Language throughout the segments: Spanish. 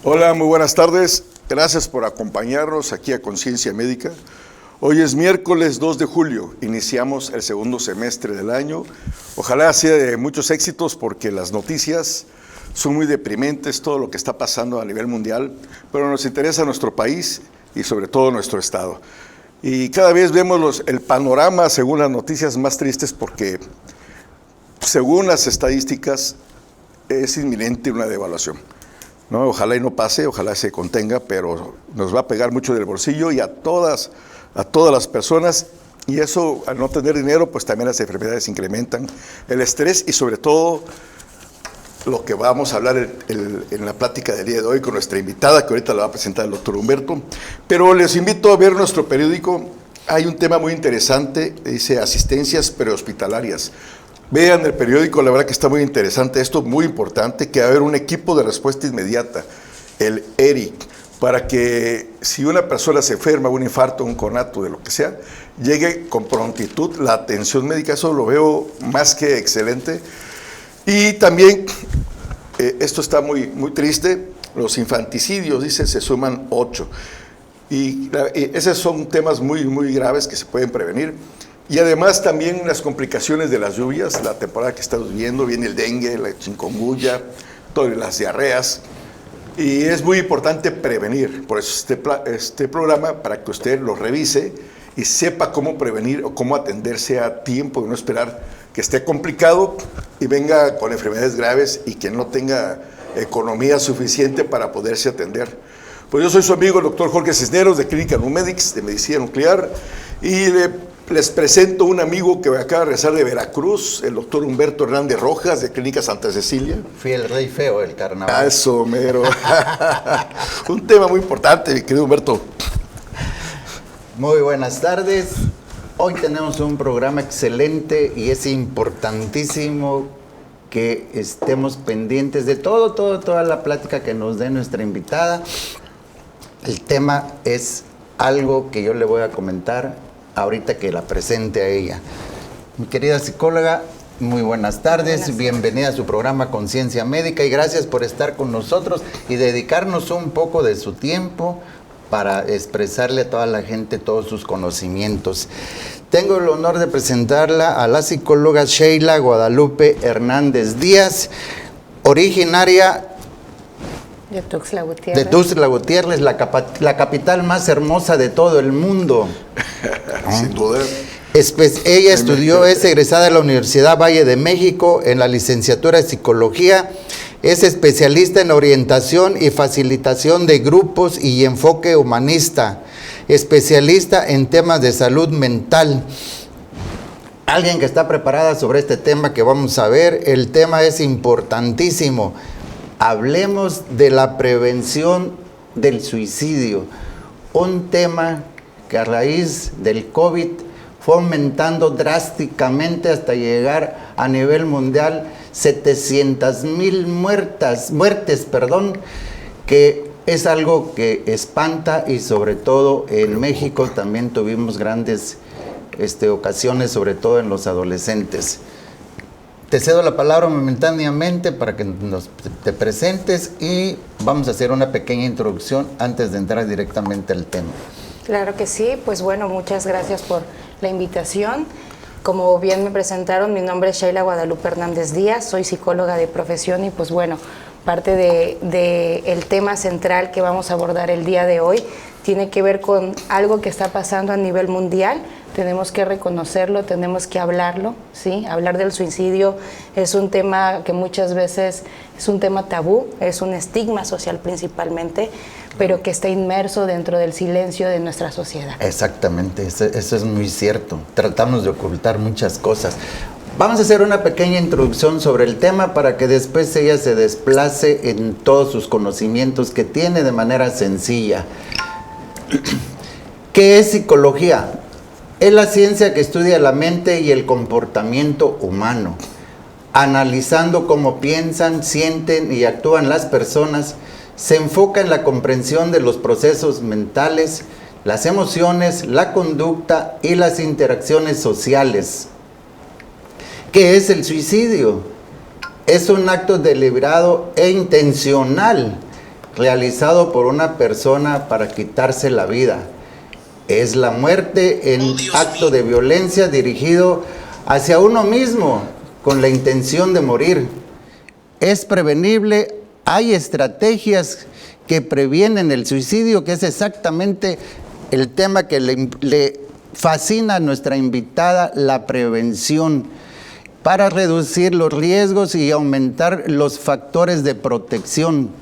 Hola, muy buenas tardes. Gracias por acompañarnos aquí a Conciencia Médica. Hoy es miércoles 2 de julio. Iniciamos el segundo semestre del año. Ojalá sea de muchos éxitos porque las noticias son muy deprimentes, todo lo que está pasando a nivel mundial, pero nos interesa nuestro país y sobre todo nuestro estado. Y cada vez vemos el panorama según las noticias más tristes porque según las estadísticas es inminente una devaluación. ¿No? Ojalá y no pase, ojalá se contenga, pero nos va a pegar mucho del bolsillo y a todas las personas, y eso al no tener dinero, pues también las enfermedades incrementan, el estrés y sobre todo lo que vamos a hablar en la plática del día de hoy con nuestra invitada, que ahorita la va a presentar el doctor Humberto, pero les invito a ver nuestro periódico. Hay un tema muy interesante, dice asistencias prehospitalarias. Vean el periódico, la verdad que está muy interesante esto, muy importante, que va a haber un equipo de respuesta inmediata, el ERIC, para que si una persona se enferma, un infarto, un conato, de lo que sea, llegue con prontitud la atención médica. Eso lo veo más que excelente. Y también, esto está muy, muy triste, los infanticidios, dice, se suman 8. Y esos son temas muy, muy graves que se pueden prevenir. Y además también las complicaciones de las lluvias, la temporada que estamos viviendo, viene el dengue, la chikungunya, todas las diarreas, y es muy importante prevenir. Por eso este programa, para que usted lo revise y sepa cómo prevenir o cómo atenderse a tiempo y no esperar que esté complicado y venga con enfermedades graves y que no tenga economía suficiente para poderse atender. Pues yo soy su amigo el doctor Jorge Cisneros de Clínica Numedics, de Medicina Nuclear, y les presento un amigo que acaba de regresar de Veracruz, el doctor Humberto Hernández Rojas, de Clínica Santa Cecilia. Fui el rey feo del carnaval. Eso, mero. Un tema muy importante, mi querido Humberto. Muy buenas tardes. Hoy tenemos un programa excelente y es importantísimo que estemos pendientes de toda la plática que nos dé nuestra invitada. El tema es algo que yo le voy a comentar ahorita que la presente a ella. Mi querida psicóloga, muy buenas tardes, bienvenida a su programa Conciencia Médica y gracias por estar con nosotros y dedicarnos un poco de su tiempo para expresarle a toda la gente todos sus conocimientos. Tengo el honor de presentarla a la psicóloga Sheila Guadalupe Hernández Díaz, originaria de Tuxtla Gutiérrez. De Tuxtla Gutiérrez, la capital más hermosa de todo el mundo. Sin duda. Ella estudió, es egresada de la Universidad Valle de México en la licenciatura de Psicología. Es especialista en orientación y facilitación de grupos y enfoque humanista. Especialista en temas de salud mental. Alguien que está preparada sobre este tema que vamos a ver. El tema es importantísimo. Hablemos de la prevención del suicidio, un tema que a raíz del COVID fue aumentando drásticamente hasta llegar a nivel mundial 700,000 muertes, que es algo que espanta y sobre todo en México también tuvimos grandes ocasiones, sobre todo en los adolescentes. Te cedo la palabra momentáneamente para que te presentes y vamos a hacer una pequeña introducción antes de entrar directamente al tema. Claro que sí, pues bueno, muchas gracias por la invitación. Como bien me presentaron, mi nombre es Sheila Guadalupe Hernández Díaz, soy psicóloga de profesión y pues bueno, parte del tema central que vamos a abordar el día de hoy tiene que ver con algo que está pasando a nivel mundial. Tenemos que reconocerlo, tenemos que hablarlo, ¿sí? Hablar del suicidio es un tema que muchas veces es un tema tabú, es un estigma social principalmente, pero que está inmerso dentro del silencio de nuestra sociedad. Exactamente, eso es muy cierto. Tratamos de ocultar muchas cosas. Vamos a hacer una pequeña introducción sobre el tema para que después ella se desplace en todos sus conocimientos que tiene de manera sencilla. ¿Qué es psicología? Es la ciencia que estudia la mente y el comportamiento humano, analizando cómo piensan, sienten y actúan las personas. Se enfoca en la comprensión de los procesos mentales, las emociones, la conducta y las interacciones sociales. ¿Qué es el suicidio? Es un acto deliberado e intencional realizado por una persona para quitarse la vida. Es la muerte en acto de violencia dirigido hacia uno mismo con la intención de morir. Es prevenible, hay estrategias que previenen el suicidio, que es exactamente el tema que le fascina a nuestra invitada, la prevención, para reducir los riesgos y aumentar los factores de protección.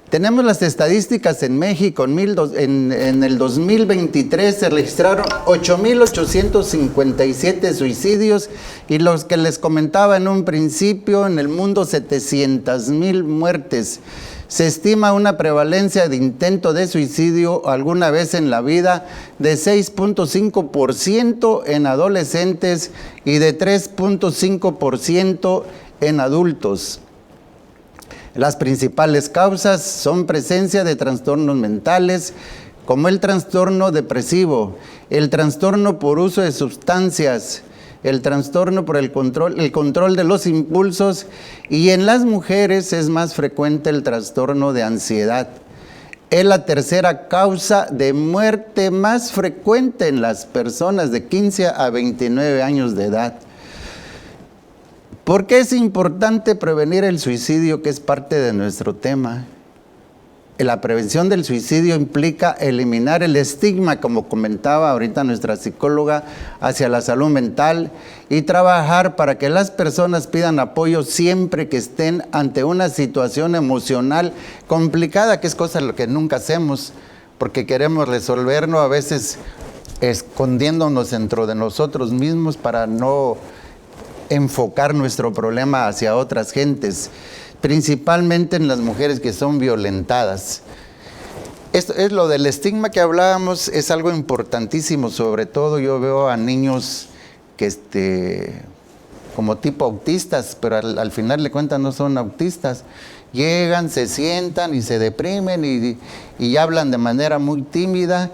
Tenemos las estadísticas en México. En el 2023 se registraron 8,857 suicidios y los que les comentaba en un principio, en el mundo 700,000 muertes. Se estima una prevalencia de intento de suicidio alguna vez en la vida de 6.5% en adolescentes y de 3.5% en adultos. Las principales causas son presencia de trastornos mentales, como el trastorno depresivo, el trastorno por uso de sustancias, el trastorno por el control de los impulsos, y en las mujeres es más frecuente el trastorno de ansiedad. Es la tercera causa de muerte más frecuente en las personas de 15 a 29 años de edad. ¿Por qué es importante prevenir el suicidio, que es parte de nuestro tema? La prevención del suicidio implica eliminar el estigma, como comentaba ahorita nuestra psicóloga, hacia la salud mental y trabajar para que las personas pidan apoyo siempre que estén ante una situación emocional complicada, que es cosa lo que nunca hacemos, porque queremos resolverlo a veces escondiéndonos dentro de nosotros mismos para no enfocar nuestro problema hacia otras gentes, principalmente en las mujeres que son violentadas. Esto es lo del estigma que hablábamos, es algo importantísimo. Sobre todo yo veo a niños que como tipo autistas, pero al final de cuentas no son autistas. Llegan, se sientan y se deprimen y hablan de manera muy tímida.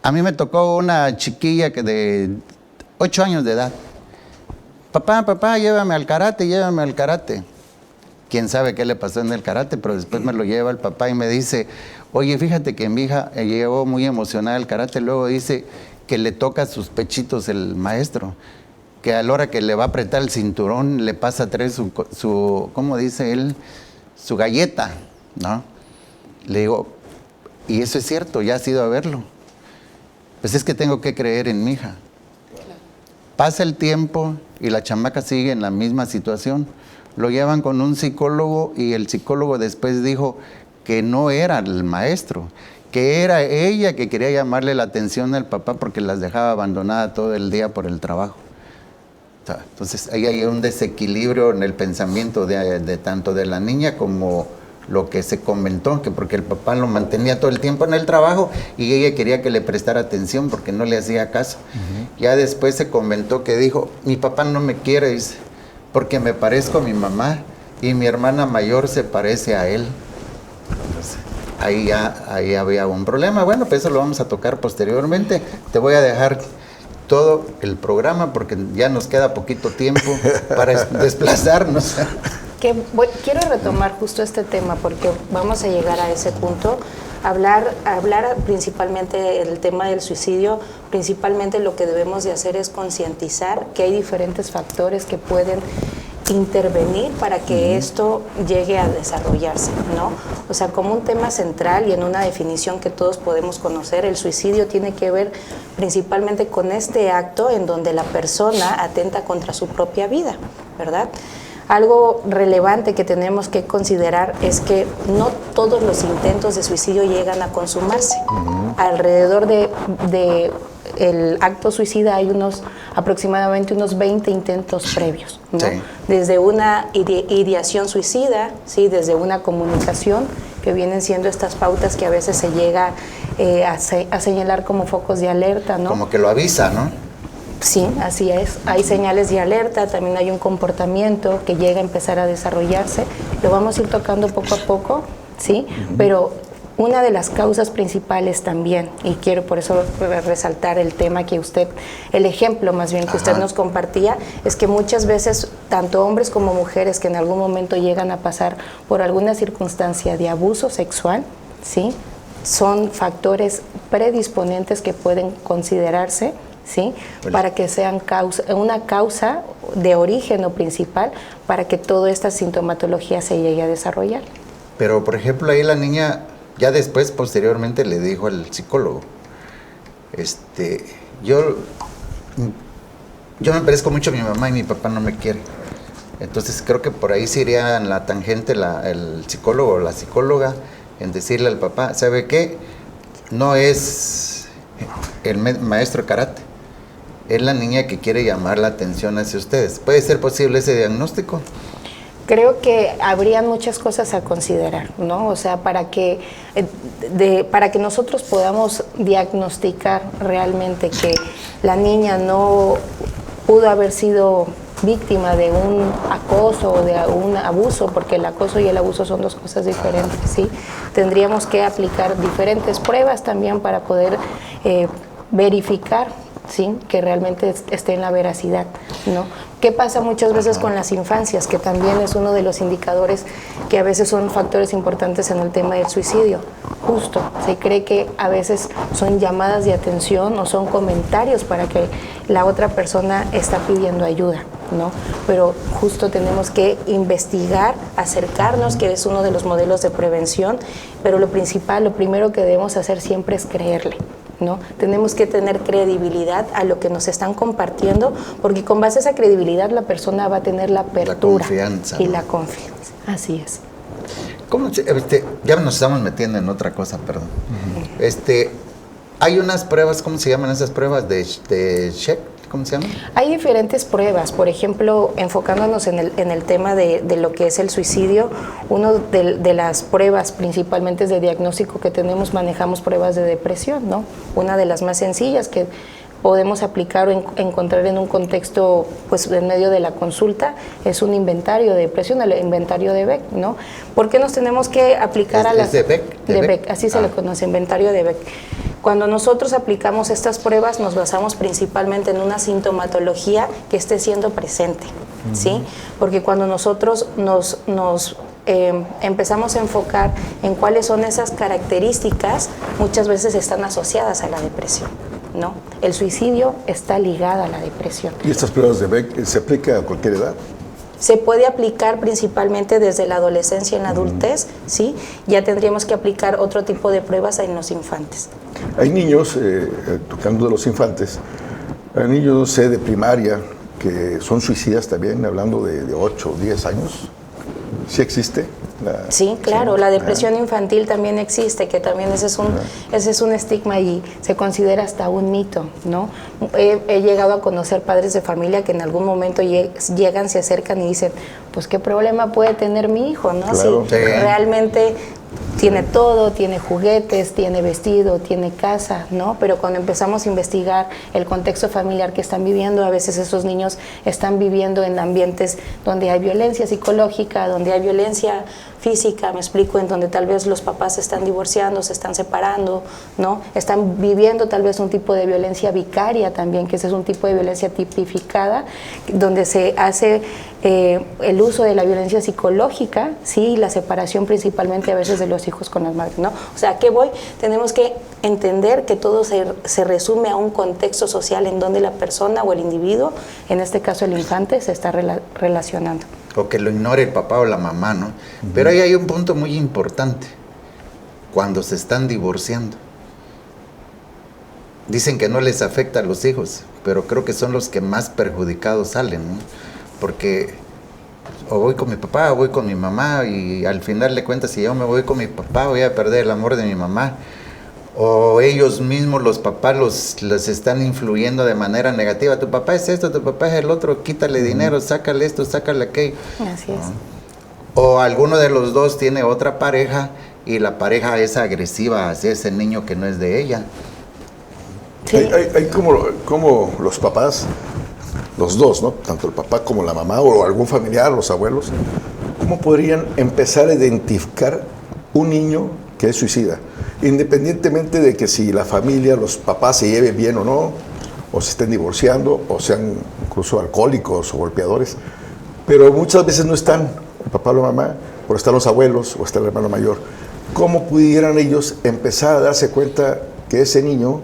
A mí me tocó una chiquilla de 8 años de edad. Papá, llévame al karate. Quién sabe qué le pasó en el karate, pero después me lo lleva el papá y me dice, oye, fíjate que mi hija llegó muy emocionada al karate, luego dice que le toca sus pechitos el maestro, que a la hora que le va a apretar el cinturón le pasa a traer su ¿cómo dice él? Su galleta, ¿no? Le digo, y eso es cierto, ya has ido a verlo. Pues es que tengo que creer en mi hija. Pasa el tiempo y la chamaca sigue en la misma situación. Lo llevan con un psicólogo y el psicólogo después dijo que no era el maestro, que era ella que quería llamarle la atención al papá porque las dejaba abandonadas todo el día por el trabajo. Entonces ahí hay un desequilibrio en el pensamiento de tanto de la niña como lo que se comentó, que porque el papá lo mantenía todo el tiempo en el trabajo y ella quería que le prestara atención porque no le hacía caso. Ya después se comentó que dijo, mi papá no me quiere, dice, porque me parezco a mi mamá y mi hermana mayor se parece a él. Entonces, ahí había un problema. Bueno, pues eso lo vamos a tocar posteriormente. Te voy a dejar todo el programa porque ya nos queda poquito tiempo para desplazarnos. Quiero retomar justo este tema porque vamos a llegar a ese punto, hablar principalmente el tema del suicidio. Principalmente lo que debemos de hacer es concientizar que hay diferentes factores que pueden intervenir para que esto llegue a desarrollarse, ¿no? O sea, como un tema central y en una definición que todos podemos conocer, el suicidio tiene que ver principalmente con este acto en donde la persona atenta contra su propia vida, ¿verdad? Algo relevante que tenemos que considerar es que no todos los intentos de suicidio llegan a consumarse. Alrededor de el acto suicida hay aproximadamente unos 20 intentos previos, ¿no? Sí. Desde una ideación suicida, ¿sí? Desde una comunicación, que vienen siendo estas pautas que a veces se llega a señalar como focos de alerta, ¿no? Como que lo avisa, ¿no? Sí, así es. Hay señales de alerta, también hay un comportamiento que llega a empezar a desarrollarse. Lo vamos a ir tocando poco a poco, ¿sí? Pero una de las causas principales también, y quiero por eso resaltar el tema que usted, el ejemplo más bien que usted nos compartía, es que muchas veces tanto hombres como mujeres que en algún momento llegan a pasar por alguna circunstancia de abuso sexual, ¿sí?, son factores predisponentes que pueden considerarse, ¿sí?, para que sean una causa de origen o principal para que toda esta sintomatología se llegue a desarrollar. Pero, por ejemplo, ahí la niña ya después, posteriormente, le dijo al psicólogo, yo me parezco mucho a mi mamá y mi papá no me quiere. Entonces creo que por ahí se iría en la tangente el psicólogo o la psicóloga en decirle al papá, ¿sabe qué? No es el maestro de karate, es la niña que quiere llamar la atención hacia ustedes. ¿Puede ser posible ese diagnóstico? Creo que habrían muchas cosas a considerar, ¿no? O sea, para que nosotros podamos diagnosticar realmente que la niña no pudo haber sido víctima de un acoso o de un abuso, porque el acoso y el abuso son dos cosas diferentes, ¿sí? Tendríamos que aplicar diferentes pruebas también para poder verificar, ¿sí?, que realmente esté en la veracidad, ¿no? ¿Qué pasa muchas veces con las infancias? Que también es uno de los indicadores que a veces son factores importantes en el tema del suicidio. Justo, se cree que a veces son llamadas de atención o son comentarios para que la otra persona está pidiendo ayuda, ¿no? Pero justo tenemos que investigar, acercarnos, que es uno de los modelos de prevención, pero lo primero que debemos hacer siempre es creerle, ¿no? Tenemos que tener credibilidad a lo que nos están compartiendo, porque con base a esa credibilidad la persona va a tener la apertura, la confianza, y la confianza. Así es. ¿Cómo ya nos estamos metiendo en otra cosa, perdón. Hay unas pruebas, ¿cómo se llaman esas pruebas de Sheck? ¿Cómo se llama? Hay diferentes pruebas, por ejemplo, enfocándonos en el tema de lo que es el suicidio, una de las pruebas principalmente de diagnóstico que tenemos, manejamos pruebas de depresión, ¿no? Una de las más sencillas que podemos aplicar o encontrar en un contexto, pues en medio de la consulta, es un inventario de depresión, el inventario de Beck, ¿no? ¿Por qué nos tenemos que aplicar ¿Es de Beck? De Beck, así se le conoce, inventario de Beck. Cuando nosotros aplicamos estas pruebas nos basamos principalmente en una sintomatología que esté siendo presente, ¿sí? Porque cuando nosotros nos empezamos a enfocar en cuáles son esas características, muchas veces están asociadas a la depresión, ¿no? El suicidio está ligado a la depresión. ¿Y estas pruebas de Beck se aplica a cualquier edad? Se puede aplicar principalmente desde la adolescencia en la adultez, ¿sí? Ya tendríamos que aplicar otro tipo de pruebas en los infantes. Hay niños, tocando de los infantes, hay niños, no sé, de primaria, que son suicidas también, hablando de 8 o 10 años. ¿Sí existe? Sí, claro, la depresión infantil también existe, que también ese es un estigma y se considera hasta un mito, ¿no? He llegado a conocer padres de familia que en algún momento llegan, se acercan y dicen, pues qué problema puede tener mi hijo, ¿no? Claro. Si realmente tiene todo, tiene juguetes, tiene vestido, tiene casa, ¿no? Pero cuando empezamos a investigar el contexto familiar que están viviendo, a veces esos niños están viviendo en ambientes donde hay violencia psicológica, donde hay violencia física, me explico, en donde tal vez los papás se están divorciando, se están separando, ¿no? Están viviendo tal vez un tipo de violencia vicaria también, que ese es un tipo de violencia tipificada, donde se hace el uso de la violencia psicológica, sí, la separación principalmente a veces de los hijos con las madres, ¿no? O sea, ¿qué voy? Tenemos que entender que todo se resume a un contexto social en donde la persona o el individuo, en este caso el infante, se está relacionando. O que lo ignore el papá o la mamá, ¿no? Pero ahí hay un punto muy importante, cuando se están divorciando. Dicen que no les afecta a los hijos, pero creo que son los que más perjudicados salen, ¿no? Porque o voy con mi papá o voy con mi mamá y al final de cuentas si yo me voy con mi papá voy a perder el amor de mi mamá. O ellos mismos, los papás, los están influyendo de manera negativa. Tu papá es esto, tu papá es el otro, quítale dinero, sácale esto, sácale aquello. Así es. O alguno de los dos tiene otra pareja y la pareja es agresiva hacia ese niño que no es de ella. Sí. Hay como los papás, los dos, ¿no? Tanto el papá como la mamá o algún familiar, los abuelos, ¿cómo podrían empezar a identificar un niño que es suicida, independientemente de que si la familia, los papás se lleven bien o no, o se estén divorciando, o sean incluso alcohólicos o golpeadores, pero muchas veces no están el papá o la mamá, pero están los abuelos o está el hermano mayor. ¿Cómo pudieran ellos empezar a darse cuenta que ese niño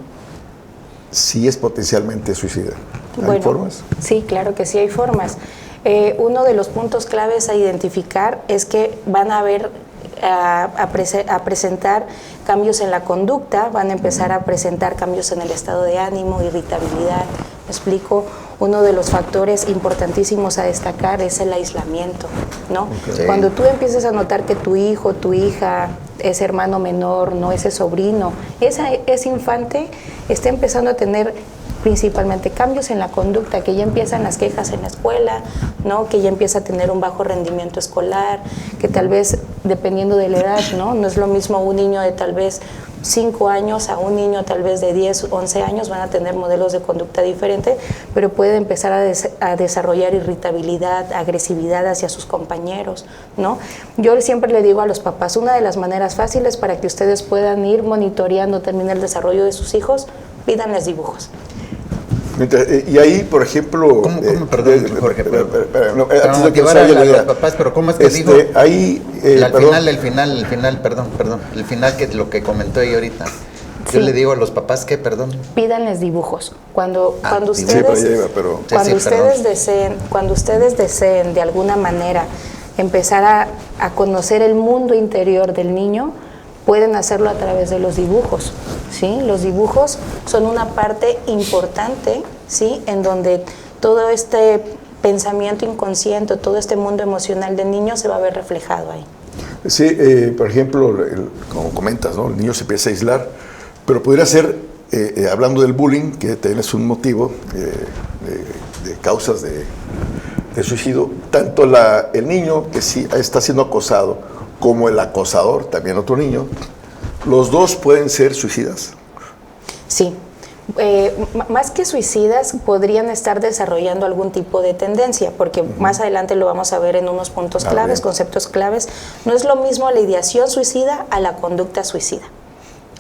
sí es potencialmente suicida? ¿Hay formas? Sí, claro que sí hay formas. Uno de los puntos claves a identificar es que van a presentar cambios en la conducta, van a empezar a presentar cambios en el estado de ánimo, irritabilidad. ¿Me explico? Uno de los factores importantísimos a destacar es el aislamiento, ¿no? Okay. Cuando tú empiezas a notar que tu hijo, tu hija, ese hermano menor, no, ese sobrino, ese infante está empezando a tener principalmente cambios en la conducta, que ya empiezan las quejas en la escuela, ¿no? Que ya empieza a tener un bajo rendimiento escolar, que tal vez, dependiendo de la edad, no es lo mismo un niño de tal vez 5 años a un niño tal vez de 10, 11 años, van a tener modelos de conducta diferentes, pero puede empezar a desarrollar irritabilidad, agresividad hacia sus compañeros, ¿no? Yo siempre le digo a los papás, una de las maneras fáciles para que ustedes puedan ir monitoreando también el desarrollo de sus hijos, pídanles dibujos. Y ahí, por ejemplo... ¿Cómo? Perdón, Jorge, antes de que motivar a los papás, pero ¿cómo es que digo? Ahí, el final que lo que comentó ella ahorita. Yo le digo a los papás que, perdón. Pídanles dibujos. Cuando ustedes deseen de alguna manera empezar a conocer el mundo interior del niño, pueden hacerlo a través de los dibujos, ¿sí? Los dibujos son una parte importante, ¿sí? En donde todo este pensamiento inconsciente, todo este mundo emocional del niño se va a ver reflejado ahí. Sí, por ejemplo, como comentas, ¿no? El niño se empieza a aislar, pero pudiera ser, hablando del bullying, que también es un motivo de causas de suicidio, tanto el niño que sí está siendo acosado, como el acosador, también otro niño, ¿los dos pueden ser suicidas? Sí. Más que suicidas, podrían estar desarrollando algún tipo de tendencia, porque más adelante lo vamos a ver en unos puntos claves, conceptos claves. No es lo mismo la ideación suicida a la conducta suicida.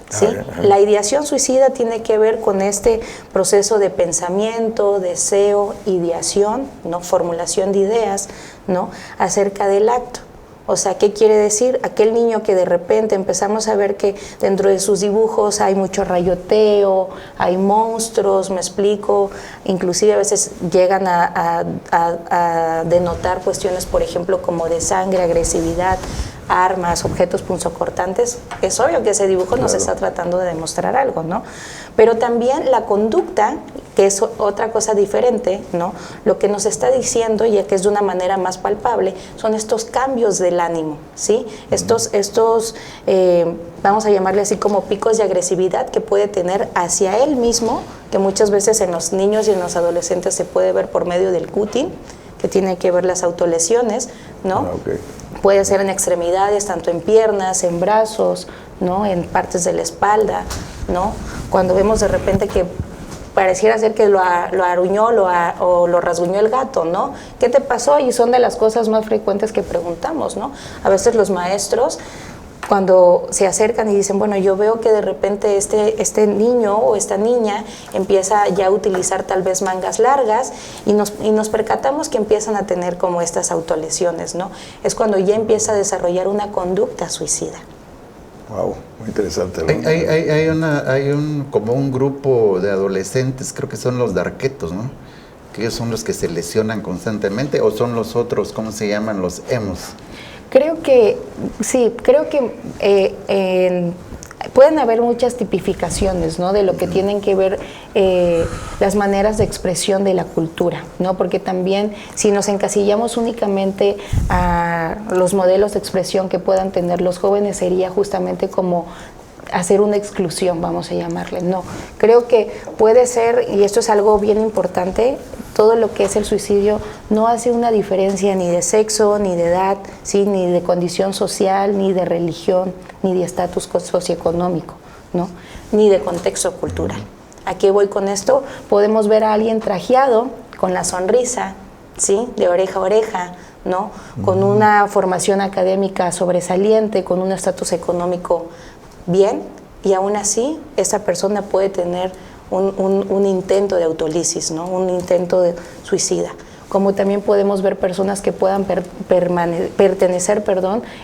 ¿Sí? La ideación suicida tiene que ver con este proceso de pensamiento, deseo, ideación, ¿no? Formulación de ideas, ¿no? Acerca del acto. O sea, ¿qué quiere decir? Aquel niño que de repente empezamos a ver que dentro de sus dibujos hay mucho rayoteo, hay monstruos, me explico, inclusive a veces llegan a denotar cuestiones, por ejemplo, como de sangre, agresividad, armas, objetos punzocortantes. Es obvio que ese dibujo nos está tratando de demostrar algo, ¿no? Pero también la conducta, que es otra cosa diferente, ¿no? Lo que nos está diciendo, ya que es de una manera más palpable, son estos cambios del ánimo, ¿sí? Estos vamos a llamarle así como picos de agresividad que puede tener hacia él mismo, que muchas veces en los niños y en los adolescentes se puede ver por medio del cutting, que tiene que ver las autolesiones, ¿no? Puede ser en extremidades, tanto en piernas, en brazos, ¿no? En partes de la espalda, ¿no? Cuando vemos de repente que pareciera ser que lo aruñó o lo rasguñó el gato, ¿no? ¿Qué te pasó? Y son de las cosas más frecuentes que preguntamos, ¿no? A veces los maestros, cuando se acercan y dicen, bueno, yo veo que de repente este niño o esta niña empieza ya a utilizar tal vez mangas largas y nos percatamos que empiezan a tener como estas autolesiones, ¿no? Es cuando ya empieza a desarrollar una conducta suicida. Wow, muy interesante. Hay como un grupo de adolescentes, creo que son los darquetos, ¿no? Que ellos son los que se lesionan constantemente, o son los otros, ¿cómo se llaman? Los emos. Creo que pueden haber muchas tipificaciones, ¿no? De lo que tienen que ver las maneras de expresión de la cultura, ¿no? Porque también si nos encasillamos únicamente a los modelos de expresión que puedan tener los jóvenes, sería justamente como hacer una exclusión, vamos a llamarle. No, creo que puede ser, y esto es algo bien importante, todo lo que es el suicidio no hace una diferencia ni de sexo, ni de edad, ¿sí? Ni de condición social, ni de religión, ni de estatus socioeconómico, ¿no? Ni de contexto cultural. ¿A qué voy con esto? Podemos ver a alguien trajeado, con la sonrisa, ¿sí? De oreja a oreja, ¿no? Con una formación académica sobresaliente, con un estatus económico bien, y aún así esa persona puede tener un intento de autolisis, ¿no? Un intento de suicida. Como también podemos ver personas que puedan pertenecer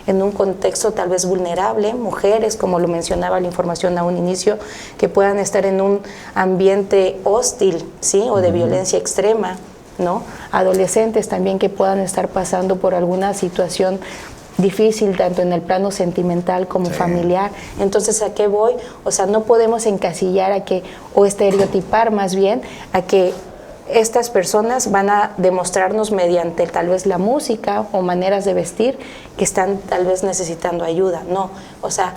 en un contexto tal vez vulnerable, mujeres, como lo mencionaba la información a un inicio, que puedan estar en un ambiente hostil, ¿sí? O de violencia extrema, ¿no? Adolescentes también que puedan estar pasando por alguna situación difícil, tanto en el plano sentimental como familiar. Entonces, ¿a qué voy? O sea, no podemos encasillar o estereotipar más bien a que estas personas van a demostrarnos mediante tal vez la música o maneras de vestir que están tal vez necesitando ayuda. No, o sea,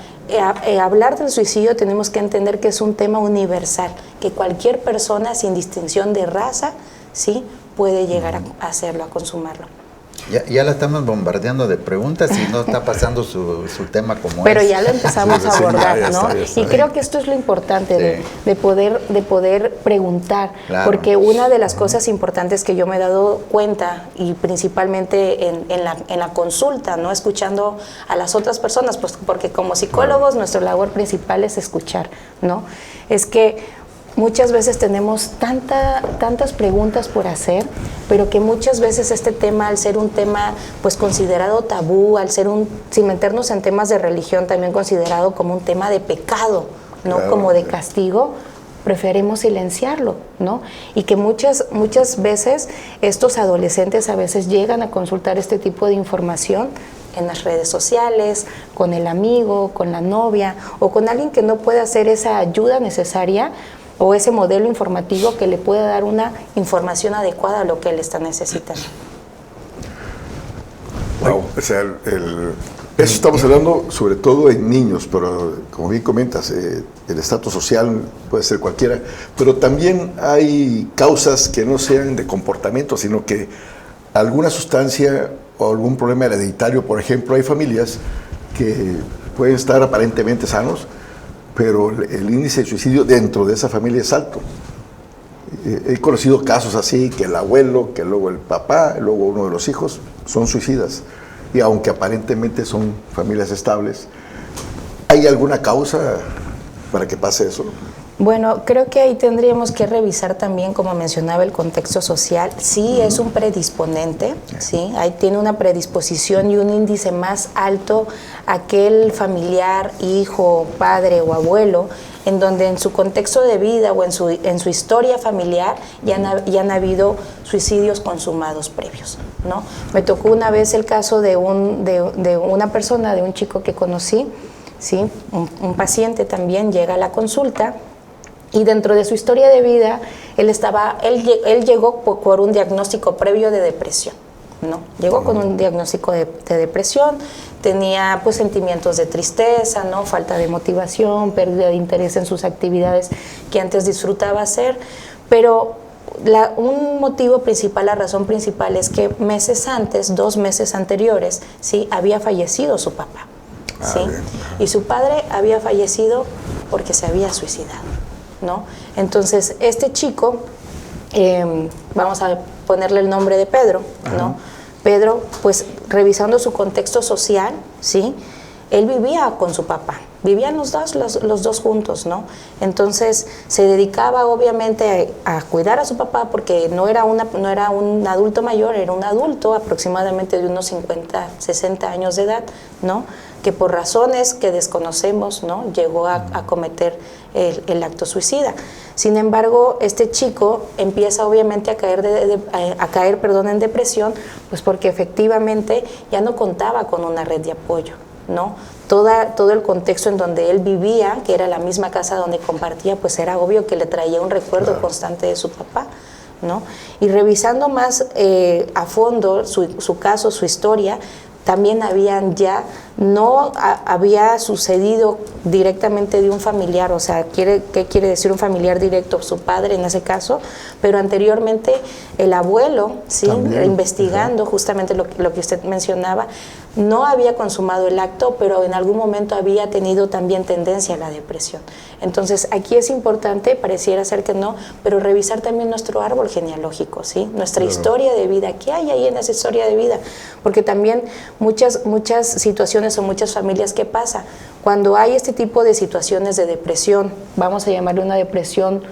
hablar del suicidio tenemos que entender que es un tema universal, que cualquier persona sin distinción de raza, ¿sí?, puede llegar a hacerlo, a consumarlo. Ya la estamos bombardeando de preguntas y no está pasando su tema como Pero ya lo empezamos a abordar, ¿no? Ya está. Y creo que esto es lo importante de poder preguntar, Claro. porque una de las cosas importantes que yo me he dado cuenta, y principalmente en la consulta, ¿no? Escuchando a las otras personas, pues porque como psicólogos nuestra labor principal es escuchar, ¿no? Es que muchas veces tenemos tantas preguntas por hacer, pero que muchas veces este tema, al ser un tema pues considerado tabú, sin meternos en temas de religión, también considerado como un tema de pecado, ¿no? Claro, Como de castigo, preferimos silenciarlo, ¿no? Y que muchas veces estos adolescentes a veces llegan a consultar este tipo de información en las redes sociales, con el amigo, con la novia o con alguien que no puede hacer esa ayuda necesaria o ese modelo informativo que le pueda dar una información adecuada a lo que él está necesitando. Wow, o sea, eso estamos hablando sobre todo en niños, pero como bien comentas, el estatus social puede ser cualquiera, pero también hay causas que no sean de comportamiento, sino que alguna sustancia o algún problema hereditario. Por ejemplo, hay familias que pueden estar aparentemente sanos, pero el índice de suicidio dentro de esa familia es alto. He conocido casos así, que el abuelo, que luego el papá, luego uno de los hijos son suicidas. Y aunque aparentemente son familias estables, ¿hay alguna causa para que pase eso? Bueno, creo que ahí tendríamos que revisar también, como mencionaba, el contexto social. Sí, es un predisponente, ¿sí? Ahí tiene una predisposición y un índice más alto aquel familiar, hijo, padre o abuelo, en donde en su contexto de vida o en su historia familiar ya han habido suicidios consumados previos, ¿no? Me tocó una vez el caso de una persona, de un chico que conocí, ¿sí? Un paciente también llega a la consulta. Y dentro de su historia de vida, él llegó por un diagnóstico previo de depresión, ¿no? Llegó con un diagnóstico de depresión, tenía pues sentimientos de tristeza, ¿no? Falta de motivación, pérdida de interés en sus actividades que antes disfrutaba hacer, pero un motivo principal, la razón principal es que meses antes, 2 meses anteriores, ¿sí? Había fallecido su papá, ¿sí? Y su padre había fallecido porque se había suicidado, ¿no? Entonces, este chico, vamos a ponerle el nombre de Pedro, ¿no? Pedro, pues revisando su contexto social, ¿sí? Él vivía con su papá, vivían los dos juntos, ¿no? Entonces se dedicaba obviamente a cuidar a su papá porque no era un adulto mayor, era un adulto aproximadamente de unos 50, 60 años de edad, ¿no? Que por razones que desconocemos, ¿no? Llegó a cometer el acto suicida. Sin embargo, este chico empieza obviamente a caer en depresión, pues porque efectivamente ya no contaba con una red de apoyo, ¿no? Todo el contexto en donde él vivía, que era la misma casa donde compartía, pues era obvio que le traía un recuerdo constante de su papá, ¿no? Y revisando más a fondo su caso, su historia, también habían ya no había sucedido directamente de un familiar, o sea, ¿qué quiere decir un familiar directo? Su padre en ese caso, pero anteriormente el abuelo, ¿sí? Investigando justamente lo que usted mencionaba, no había consumado el acto, pero en algún momento había tenido también tendencia a la depresión. Entonces, aquí es importante, pareciera ser que no, pero revisar también nuestro árbol genealógico, ¿sí? Nuestra historia de vida, ¿qué hay ahí en esa historia de vida? Porque también muchas situaciones o muchas familias, ¿qué pasa? Cuando hay este tipo de situaciones de depresión, vamos a llamarle una depresión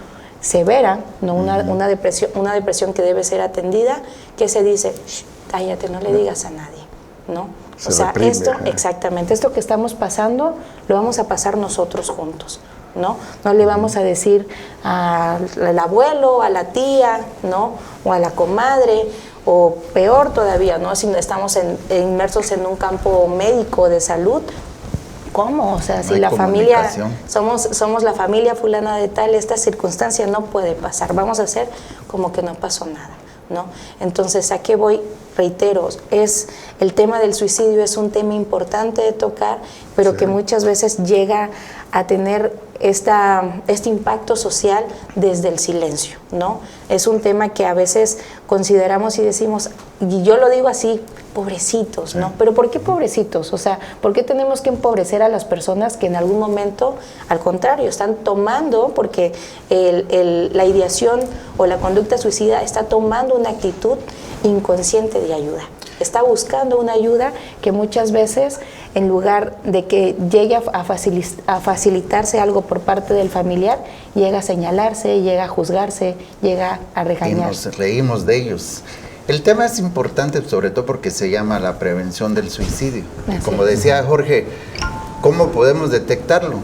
severa, no una depresión que debe ser atendida, ¿qué se dice? Shh, cállate, no le digas a nadie, ¿no? O sea, reprime, esto, exactamente, esto que estamos pasando, lo vamos a pasar nosotros juntos, ¿no? No le vamos a decir al abuelo, a la tía, ¿no? O a la comadre, o peor todavía, ¿no? Si estamos inmersos en un campo médico de salud, ¿cómo? O sea, si la familia, somos la familia fulana de tal, esta circunstancia no puede pasar, vamos a hacer como que no pasó nada, ¿no? Entonces, ¿a qué voy? Reitero, el tema del suicidio es un tema importante de tocar, pero que muchas veces llega a tener este impacto social desde el silencio, ¿no? Es un tema que a veces consideramos y decimos, y yo lo digo así, pobrecitos, ¿no? Pero ¿por qué pobrecitos? O sea, ¿por qué tenemos que empobrecer a las personas que en algún momento, al contrario, están tomando, porque la ideación o la conducta suicida está tomando una actitud inconsciente de ayuda? Está buscando una ayuda que muchas veces, en lugar de que llegue a facilitarse algo por parte del familiar, llega a señalarse, llega a juzgarse, llega a regañarse. Y nos reímos de ellos. El tema es importante, sobre todo porque se llama la prevención del suicidio. Como decía Jorge, ¿cómo podemos detectarlo?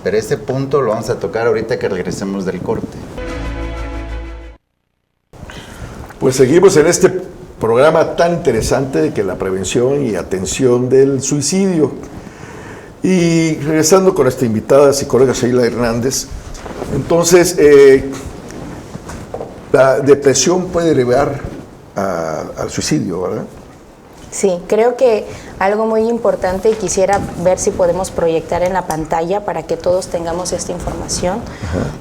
Pero ese punto lo vamos a tocar ahorita que regresemos del corte. Pues seguimos en este programa tan interesante de que la prevención y atención del suicidio. Y regresando con esta invitada, psicóloga Sheila Hernández, entonces, la depresión puede llevar al suicidio, ¿verdad? Sí, creo que algo muy importante, y quisiera ver si podemos proyectar en la pantalla para que todos tengamos esta información.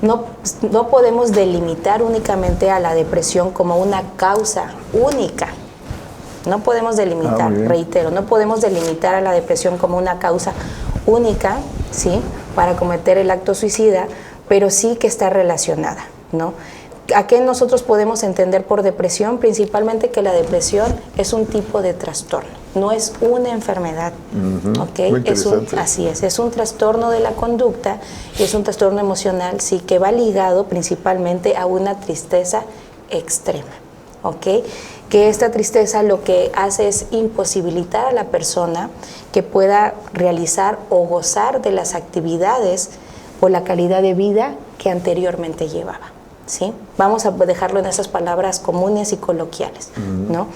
No podemos delimitar únicamente a la depresión como una causa única. No podemos delimitar, reitero, no podemos delimitar a la depresión como una causa única, ¿sí? Para cometer el acto suicida, pero sí que está relacionada, ¿no? ¿A qué nosotros podemos entender por depresión? Principalmente que la depresión es un tipo de trastorno, no es una enfermedad, ¿ok? Así es un trastorno de la conducta y es un trastorno emocional, sí, que va ligado principalmente a una tristeza extrema, ¿ok? Que esta tristeza lo que hace es imposibilitar a la persona que pueda realizar o gozar de las actividades o la calidad de vida que anteriormente llevaba. ¿Sí? Vamos a dejarlo en esas palabras comunes y coloquiales, ¿no?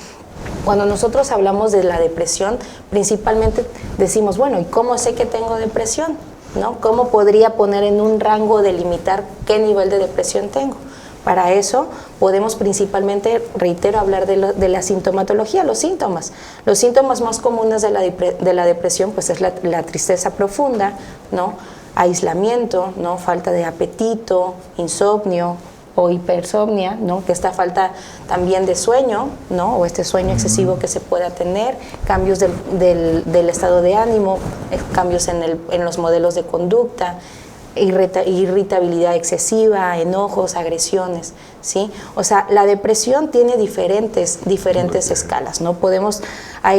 Cuando nosotros hablamos de la depresión, principalmente decimos, bueno, ¿y cómo sé que tengo depresión? ¿No? ¿Cómo podría poner en un rango delimitar qué nivel de depresión tengo? Para eso podemos principalmente, reitero, hablar de la sintomatología, los síntomas. Los síntomas más comunes de la depresión pues es la tristeza profunda, ¿no? Aislamiento, ¿no? Falta de apetito, insomnio o hipersomnia, ¿no? Que esta falta también de sueño, ¿no? O este sueño excesivo que se pueda tener, cambios del estado de ánimo, cambios en los modelos de conducta, irritabilidad excesiva, enojos, agresiones, ¿sí? O sea, la depresión tiene diferentes escalas, ¿no?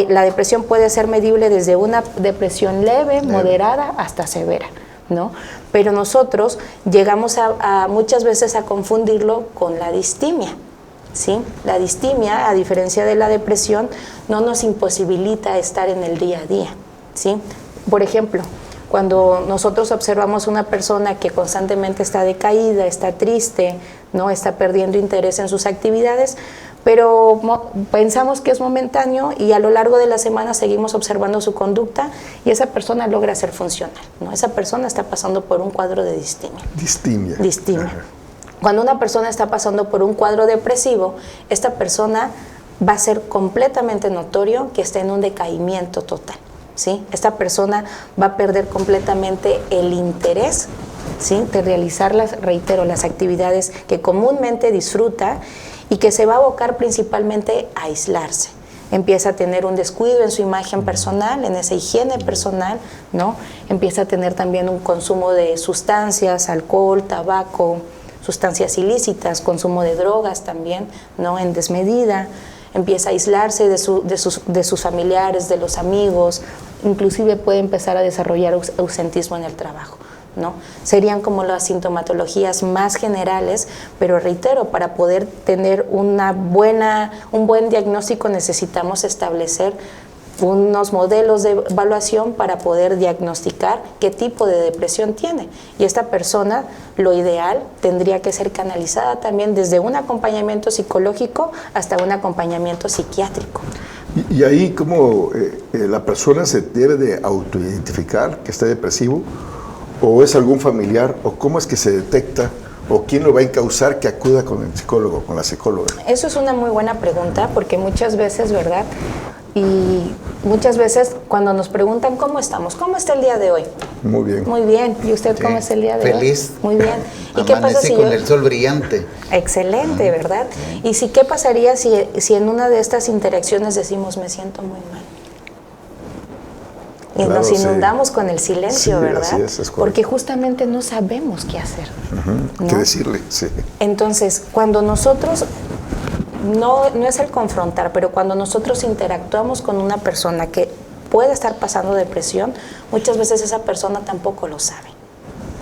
La depresión puede ser medible desde una depresión leve, moderada, hasta severa, ¿no? Pero nosotros llegamos muchas veces a confundirlo con la distimia, ¿sí? La distimia, a diferencia de la depresión, no nos imposibilita estar en el día a día, ¿sí? Por ejemplo, cuando nosotros observamos una persona que constantemente está decaída, está triste, ¿no? Está perdiendo interés en sus actividades, pero pensamos que es momentáneo y a lo largo de la semana seguimos observando su conducta y esa persona logra ser funcional, ¿no? Esa persona está pasando por un cuadro de distimia. Distimia. Cuando una persona está pasando por un cuadro depresivo, esta persona va a ser completamente notorio que está en un decaimiento total, ¿sí? Esta persona va a perder completamente el interés, ¿sí? De realizar las actividades que comúnmente disfruta y que se va a abocar principalmente a aislarse. Empieza a tener un descuido en su imagen personal, en esa higiene personal, ¿no? Empieza a tener también un consumo de sustancias, alcohol, tabaco, sustancias ilícitas, consumo de drogas también, ¿no? En desmedida. Empieza a aislarse de sus familiares, de los amigos, inclusive puede empezar a desarrollar ausentismo en el trabajo, ¿no? Serían como las sintomatologías más generales, pero reitero, para poder tener un buen diagnóstico necesitamos establecer unos modelos de evaluación para poder diagnosticar qué tipo de depresión tiene. Y esta persona, lo ideal, tendría que ser canalizada también desde un acompañamiento psicológico hasta un acompañamiento psiquiátrico. Y ahí, ¿cómo la persona se debe de autoidentificar que está depresivo? ¿O es algún familiar? ¿O cómo es que se detecta? ¿O quién lo va a encauzar que acuda con el psicólogo, con la psicóloga? Eso es una muy buena pregunta, porque muchas veces, ¿verdad? Y muchas veces cuando nos preguntan cómo estamos, ¿cómo está el día de hoy? Muy bien. Muy bien. ¿Y usted cómo está el día de hoy? Feliz. Muy bien. ¿Y qué pasa si con el sol brillante? Excelente, ¿verdad? Y si qué pasaría si en una de estas interacciones decimos me siento muy mal. Y claro, nos inundamos con el silencio, sí, ¿verdad? Así es porque justamente no sabemos qué hacer. ¿No? ¿Qué decirle? Sí. Entonces, cuando nosotros, no es el confrontar, pero cuando nosotros interactuamos con una persona que puede estar pasando depresión, muchas veces esa persona tampoco lo sabe.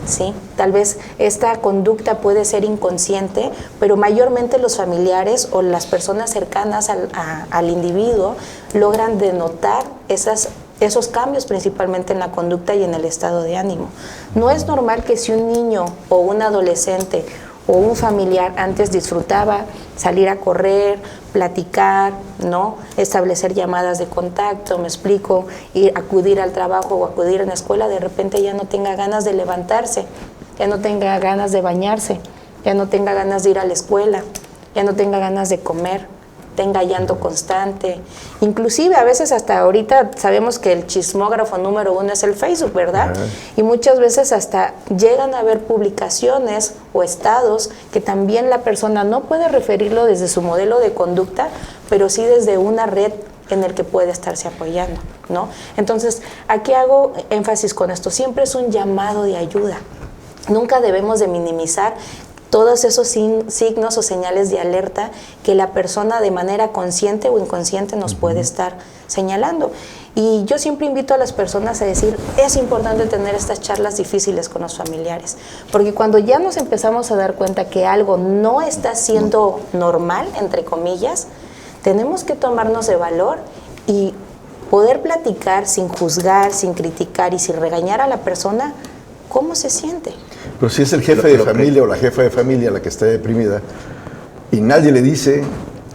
¿Sí? Tal vez esta conducta puede ser inconsciente, pero mayormente los familiares o las personas cercanas al individuo logran denotar esos cambios, principalmente en la conducta y en el estado de ánimo. No es normal que si un niño o un adolescente o un familiar antes disfrutaba salir a correr, platicar, ¿no? Establecer llamadas de contacto, me explico, acudir al trabajo o acudir a la escuela, de repente ya no tenga ganas de levantarse, ya no tenga ganas de bañarse, ya no tenga ganas de ir a la escuela, ya no tenga ganas de comer, tenga llanto constante. Inclusive a veces hasta ahorita sabemos que el chismógrafo número 1 es el Facebook, ¿verdad? Y muchas veces hasta llegan a haber publicaciones o estados que también la persona no puede referirlo desde su modelo de conducta, pero sí desde una red en el que puede estarse apoyando, ¿no? Entonces, aquí hago énfasis con esto, siempre es un llamado de ayuda. Nunca debemos de minimizar todos esos signos o señales de alerta que la persona de manera consciente o inconsciente nos puede estar señalando. Y yo siempre invito a las personas a decir, es importante tener estas charlas difíciles con los familiares, porque cuando ya nos empezamos a dar cuenta que algo no está siendo normal, entre comillas, tenemos que tomarnos de valor y poder platicar sin juzgar, sin criticar y sin regañar a la persona cómo se siente. Pero si es el jefe de familia o la jefa de familia la que está deprimida y nadie le dice,